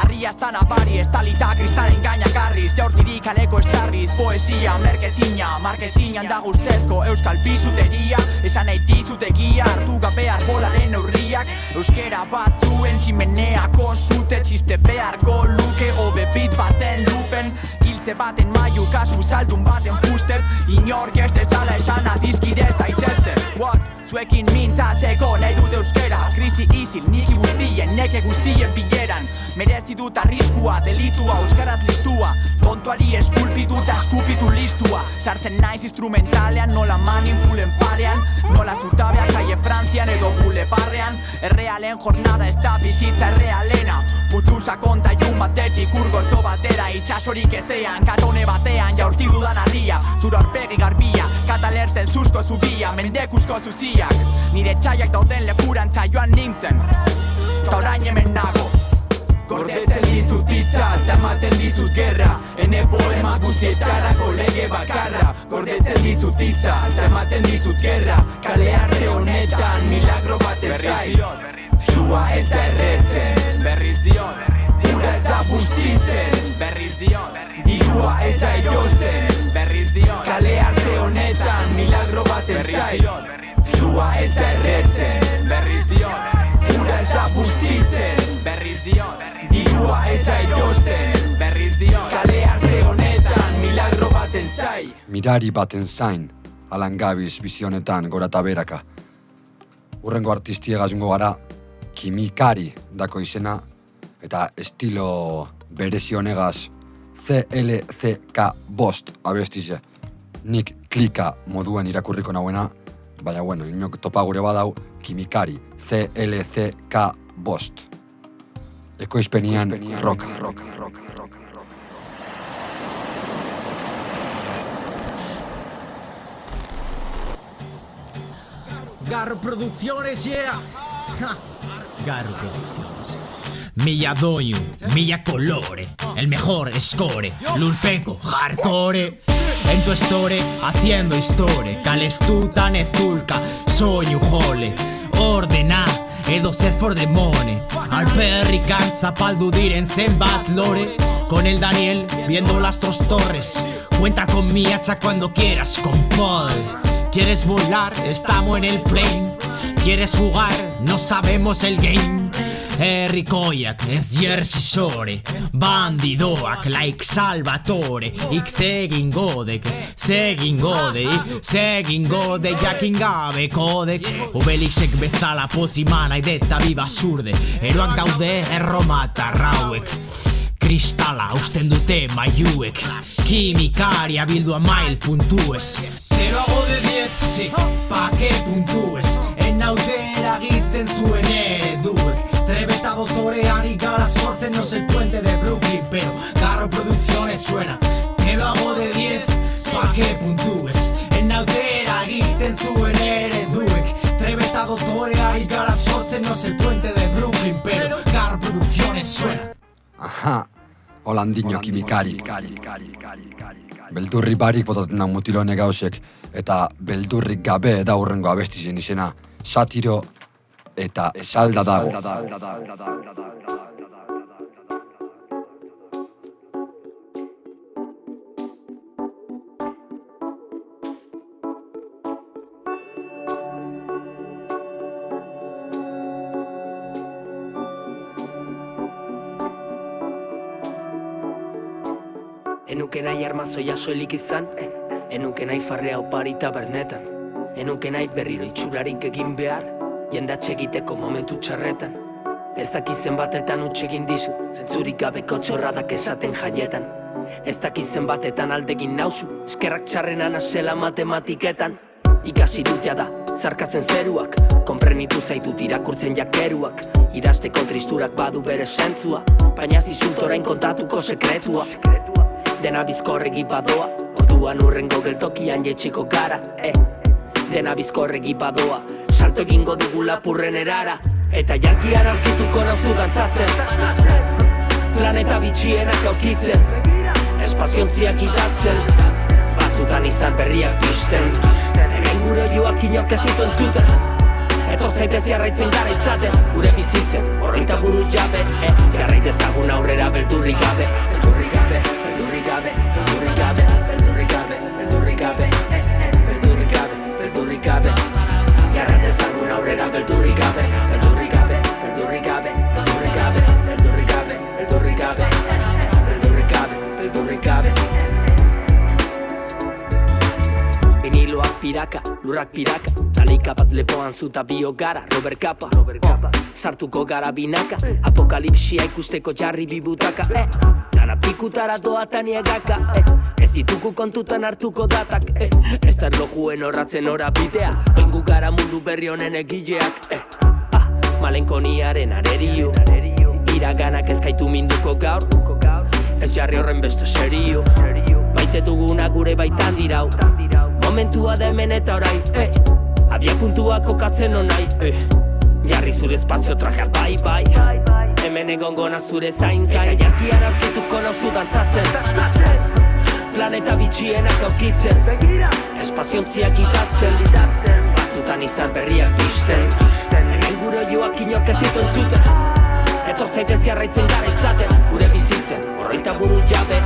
Arriaztan apari, estalita kristalen gainakarriz, jaurtirik kaleko estarriz, poesia, merkezina, markezinan da guztezko euskal bizuteria, esan nahi dizutegia, hartu gabear bolaren neurriak, euskera batzuen tximeneako zute, txiste beharko luke, obebit baten lupen, hiltze baten maiu, kasu saldun baten fuster, inork ez dezala esan adizkide zaitezte. What? Zuekin mintzatzeko nahi dut euskera, krisi isil, niki guztien, neke guztien bileran, merezi dut arriskua, delitua, euskaraz listua, tontuari eskulpitu eta eskupitu listua, sartzen naiz instrumentalean, nola manin fulen parean, nola zutabeak jaie Frantzian edo bulebarrean, errealen jornada ez da bizitza errealena, putzu sakonta jun batetik urgozo batera, itxasorik ezean, katone batean, jaurti dudan harria, zure aurpegi garbia, katalertzen zuzko zubia, mendekuzko zuzia, nire txaiak dauden lekurantza joan nintzen, ta orain hemen nago. Gordetzen dizut hitza, eta ematen dizut gerra, ene poema guztietarako lege bakarra. Gordetzen dizut hitza, eta ematen dizut gerra, kale arte honetan milagro bat ez zait. Sua ez da erretzen, berriz diot, ura ez da bustitzen, berriz diot, dirua ez da erosten, berriz diot, kale arte honetan milagro bat ez zait. Sua ez da erretzen, berriz diot, ura ez da bustitzen, berriz diot, dirua ez da erosten, berriz diot, kale arte honetan milagro baten zai. Mirari baten zain, Alan Gabiz bizionetan gora eta beraka. Urrengo artistiegaz jungo gara, Kimikari dako izena, eta estilo berezi honegaz CLCK bost abestize. Nik klika moduen irakurriko nauena, baina bueno, inok topa gure badau, Kimikari, CLCK bost. Ekoizpenian rock. Garro Producciones, yeah! Garro Producciones. Milla doinu, milla colore, el mejor score, lurpeko, hardcore. En tu store, haciendo historia, kalestutan ez dulka, soinu jole, ordena, edo zer for demone, alperrikan zapaldu diren zenbat lore, con el Daniel, viendo las dos torres, cuenta con mi hacha cuando quieras, compadre. ¿Quieres volar? Estamos en el plane. ¿Quieres jugar? No sabemos el game. Herrikoiak ez jersey sore, bandidoak like Salvatore, segin godek, jakin gabe kodek, Obelixek bezala pozimana ideta biba zurde, eroak daude erroma eta rauek, kristala usten dute maiuek, Kimikari abildua mail puntuez. Te lo hago de 10, sí, pa' que puntúes, en audera egiten zuen eduek. Trebeta doktoreari gara sortzen, no sé el puente de Brooklyn, pero Garro Producciones suena. Te lo hago de 10, pa' que puntúes, en audera egiten zuen eduek. Trebeta doktoreari gara sortzen, no sé el puente de Brooklyn, pero Garro Producciones suena. Aha, Holandino Kimikari. Beldurri barik botaten da mutilone gauzek, eta beldurrik gabe da hurrengo abestizien izena, satiro eta salda dago. Enuke nahi armazoia soilik izan, enuke nahi farrea opari tabernetan, enuke nahi berriro itxurarik egin behar, jendatxe egiteko momentu txarretan. Ez dakizen batetan utxegin dizu, zentzurik gabeko txorradak esaten jaietan. Ez dakizen batetan aldegin nauzu, eskerrak txarrenan asela matematiketan. Ikasi dut jada, zarkatzen zeruak, konprenitu zaitut irakurtzen jakeruak, idazteko tristurak badu bere sentzua, baina ez dizut orain kontatuko sekretua. Dena bizkorregi badoa, orduan urrengo geltokian jetxiko gara, Dena bizkorregi badoa, salto egingo dugu lapurren erara, eta jankian aurkituko nauzu dantzatzen. planeta bitxienak aurkitzen, espaziontziak idatzen, batzutan izar berriak pizten. Hemen gure joak inork ez ditu entzuten, etor zaitez jarraitzen gara izaten, gure bizitzen, horreita buru jabe, jarrait ezagun aurrera beldurrik gabe, beldurrik gabe, beldurrik gabe, beldurrik gabe, beldurrik gabe, beldurrik gabe, beldurrik gabe, beldurrik gabe, jarrait ezagun aurrera beldurrik gabe, beldurrik gabe, beldurrik gabe, beldurrik gabe, beldurrik gabe, beldurrik gabe, beldurrik gabe, beldurrik gabe. Viniloak piraka, lurrak piraka, talika bat lepoan zuta bio gara, Robert Capa, sartuko gara binaka, apokalipsia ikusteko jarri bibutaka, dana pikutara doatan iegaka, ez dituku kontutan hartuko datak, ez da erlojuen horratzen ora bidea, oingu gara mundu berri honen egileak, malenkoniaren arerio, iraganak ezkaitu minduko gaur, ez jarri horren beste serio, maite duguna gure baitan dirau, momentua da hemen eta orai, abia puntua kokatzen onai, jarri zure espazio trajeak bai, hemen egongona zure zain, eta jarkian aurkituko nauzu dantzatzen, planeta bitxienak aurkitzen, espaziontziak idatzen, batzutan izar berriak pizten, hemen gure joak inork ez ditu entzuten, etor zaitez jarraitzen gara izaten, gure bizitzen, horreita buru jabe,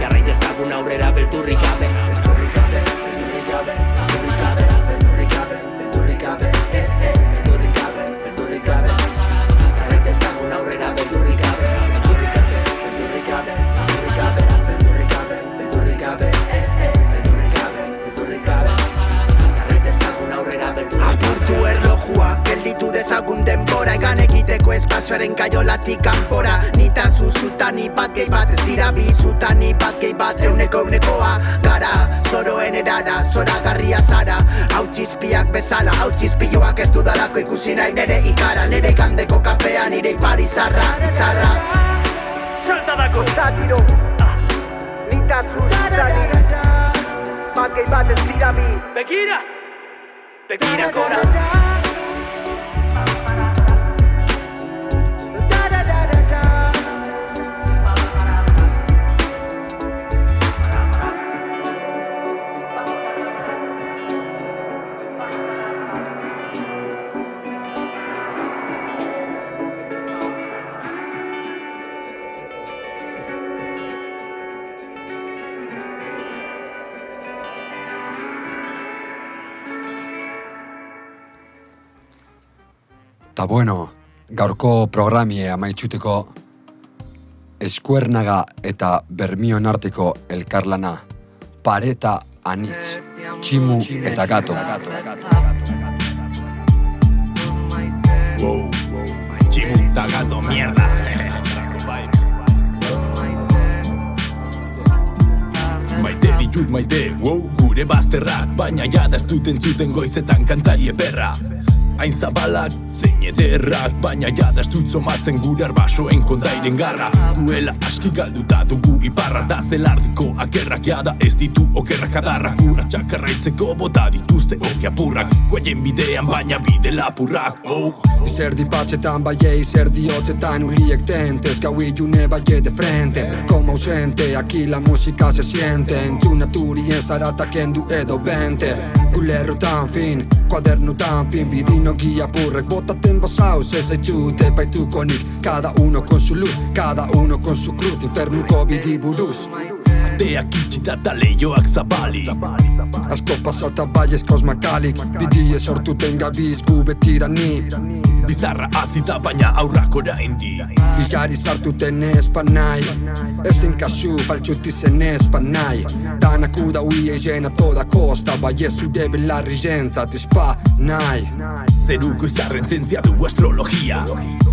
jarrait ezagun aurrera beldurrik gabe, beldurrik gabe, beldurrik gabe, beldurrik gabe, beldurrik gabe, beldurrik gabe, beldurrik gabe, beldurrik gabe, jarrait ezagun aurrera beldurrik gabe, beldurrik gabe, beldurrik gabe, beldurrik gabe, beldurrik gabe, beldurrik gabe, beldurrik gabe, beldurrik gabe, jarrait ezagun aurrera beldurrik gabe. Apurtu erlojua, gelditu dezagun denbora, egan egiteko espazioaren kaiolatik kanpora, nita zuzutan bat gehi bat ez dira bizutan bat gehi bat eunekoa gara, zoroen erara, zoragarria zara, hautzizpiak bezala, hautzizpioak ez dudalako ikusi nahi nere ikara, nere gandeko kafean nire ipar izarra, Saltadako satiro, nita zuzutan bat gehi bat ez dira bi, begira gora. Ta bueno, gaurko programie amaitzuteko Eskuernaga eta Bermion arteko elkarlana, Pareta anitz, Tximu eta Gato. Wow, Tximu eta Gato, mierda. Maite ditut maite, wow, gure bazterrak, baina jada ez duten zuten goizetan kantari eperra. Hain zabalak, zein ederrak, baina jada ez dut somatzen gure arbasoen kontairen garra. Duela aski galduta dugu iparra, da zelardiko akerrak jada ez ditu okerrak adarrak. Urratxak arraitzeko bota dituzte oke apurrak, guaien bidean baina bide lapurrak, Izerdi patxetan baie, izerdi hotzetan uliek tentes, gau ilune baie de frente, como ausente, aquí la música se siente, entzunaturien zaratak kendu edo bente, gulerrotan fin, kuadernutan fin, bidinogi apurrek botaten basauz, ez aitzute baituko nik, cada uno con su luz, cada uno con su cruz, infernuko bidi buruz. Ateak itxita eta leioak zabali, asko pasata baiezkoz makalik, bidie sortuten gabiz gu betiranik, bizarra azita baina aurrak oraindi, bilari sartuten espan nahi, ezin kasu faltxutizen espan nahi, danak uda uie jena toda kosta, baiezu debe larri jentzat espa nahi. Zeruko izarren zentzia dugu astrologia,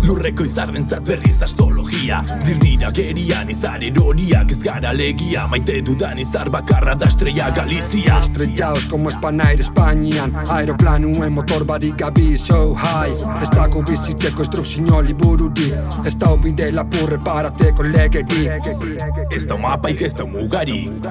lurreko izarrentzat berriz astrologia, dirdira gerian izar eroriak ez gara legia, maite dudan izar bakarra da estrella Galizia. Estrellaos como Spanair Espainian, aeroplanuen motor barik gabi so high, ez dago bizitzeko instrukzio liburudi, ez da bide lapurre parateko legedi. Ez da mapaik ez da mugarik,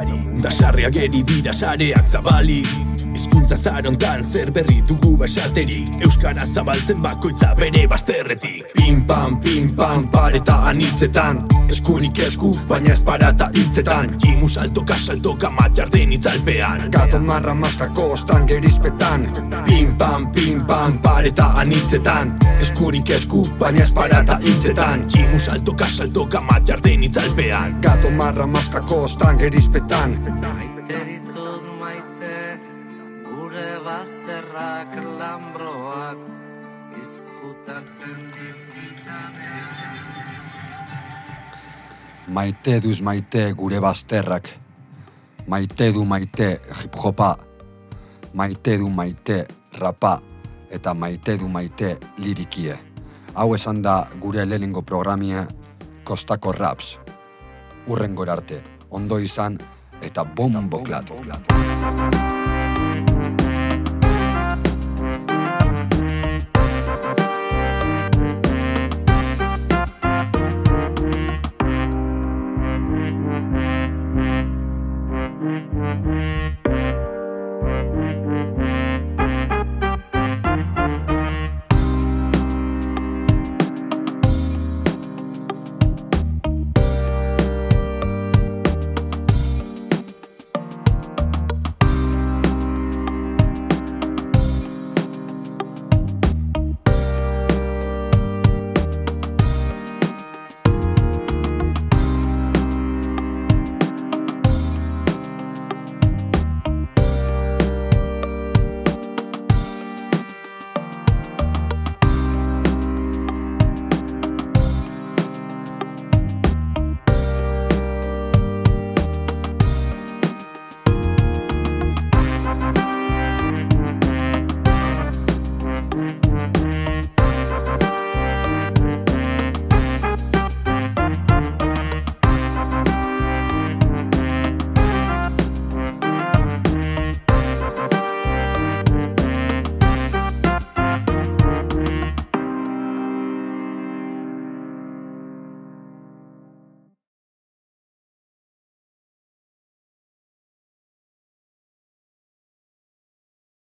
da sarriak eri dira sareak zabalik, Hizkuntza zarontan zer berri dugu basaterik, euskara zabaltzen bakoitza bere bazterretik. Pim pam, pareta anitzetan, eskurik esku, baina ez parata hitzetan. Jimu saltoka saltoka matxarden itzalpean, gato marra maskako ostan gerizpetan. Pim pam, pareta anitzetan, eskurik esku, baina ez parata hitzetan. Jimu saltoka saltoka matxarden itzalpean, gato marra maskako ostan gerizpetan. Bazterrak lambroak izkutatzen dizkitanean. Maite duz maite gure bazterrak, maite du maite hip-hopa, maite du maite rapa eta maite du maite lirikie. Hau esan da gure lehenengo programia Kostako Raps. Urrengor arte, ondo izan eta bomboklat.